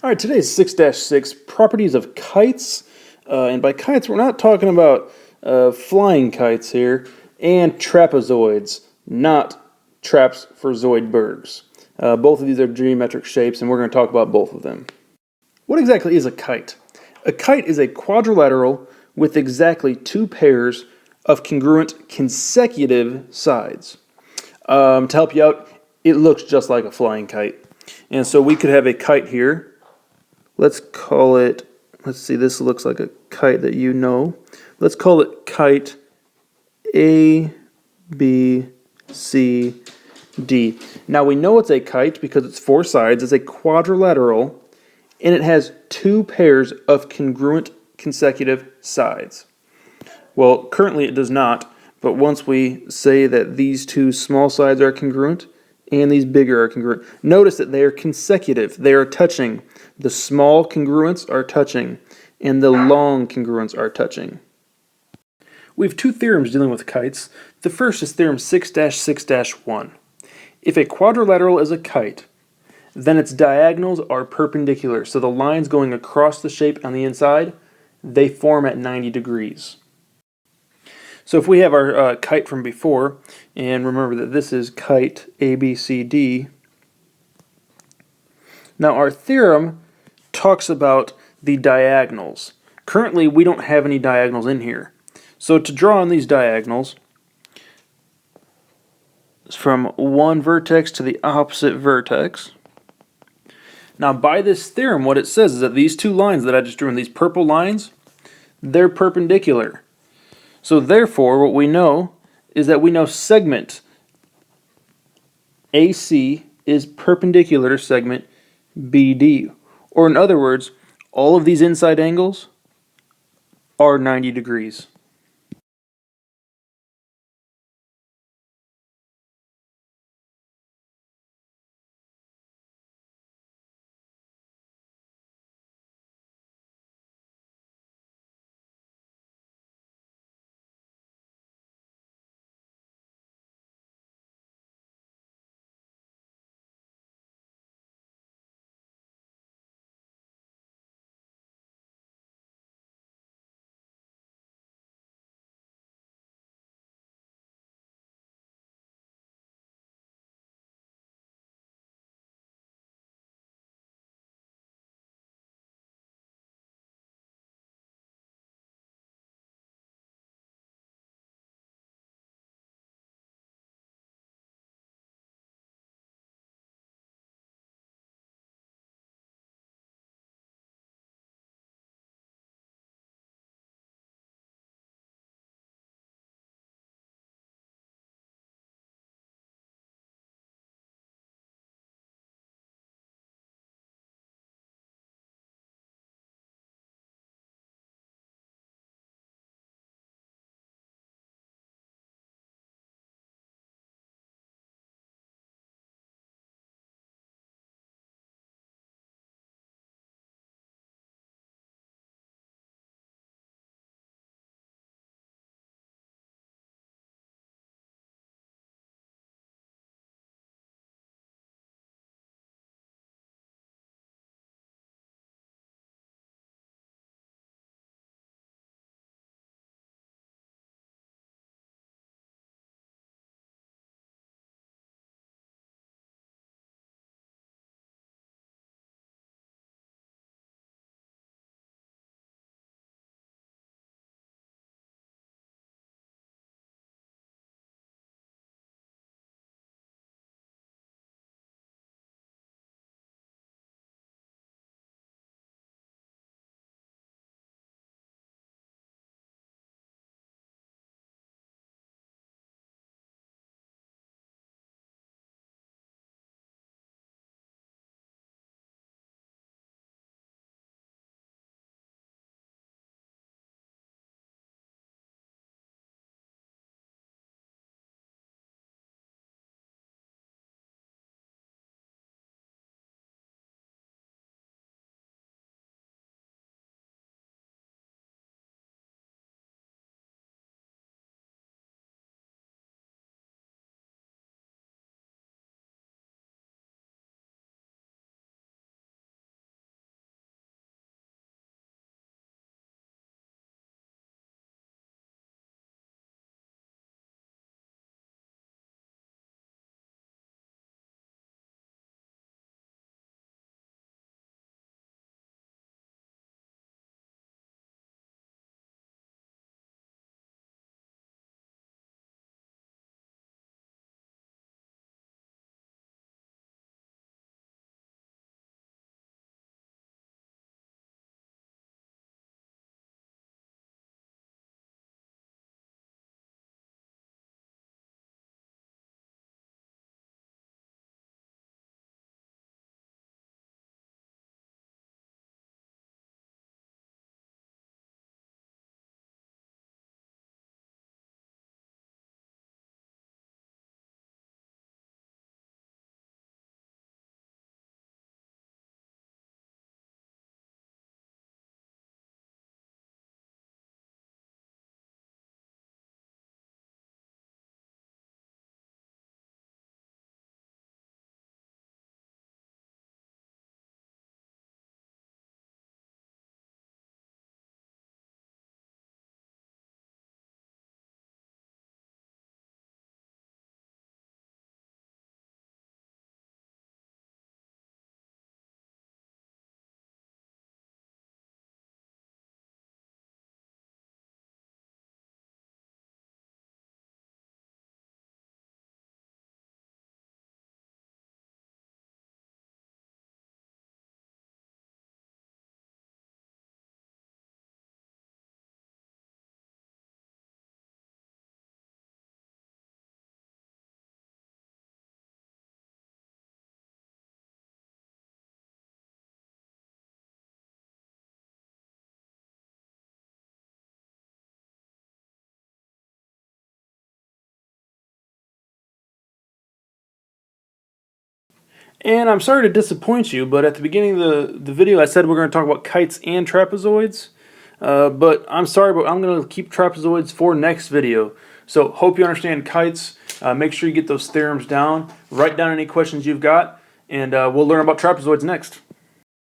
All right, today's 6-6 properties of kites. And by kites, we're not talking about flying kites here, and trapezoids, not traps for Zoidbergs. Both of these are geometric shapes, and we're going to talk about both of them. What exactly is a kite? A kite is a quadrilateral with exactly two pairs of congruent consecutive sides. To help you out, it looks just like a flying kite. And so we could have a kite here. Let's call it, let's see, this looks like a kite that you know. Let's call it kite A, B, C, D. Now we know it's a kite because it's four sides. It's a quadrilateral, and it has two pairs of congruent consecutive sides. Well, currently it does not, but once we say that these two small sides are congruent and these bigger are congruent, notice that they are consecutive. They are touching. The small congruents are touching, and the long congruents are touching. We have two theorems dealing with kites. The first is theorem 6-6-1. If a quadrilateral is a kite, then its diagonals are perpendicular. So the lines going across the shape on the inside, they form at 90 degrees. So if we have our kite from before, and remember that this is kite ABCD, now our theorem talks about the diagonals. Currently we don't have any diagonals in here. So to draw on these diagonals, from one vertex to the opposite vertex. Now by this theorem, what it says is that these two lines that I just drew in, these purple lines, they're perpendicular. So therefore, what we know is that we know segment AC is perpendicular to segment BD. Or in other words, all of these inside angles are 90 degrees. And I'm sorry to disappoint you, but at the beginning of the video I said we're going to talk about kites and trapezoids. But I'm sorry, but I'm going to keep trapezoids for next video. So hope you understand kites. Make sure you get those theorems down. Write down any questions you've got, and we'll learn about trapezoids next.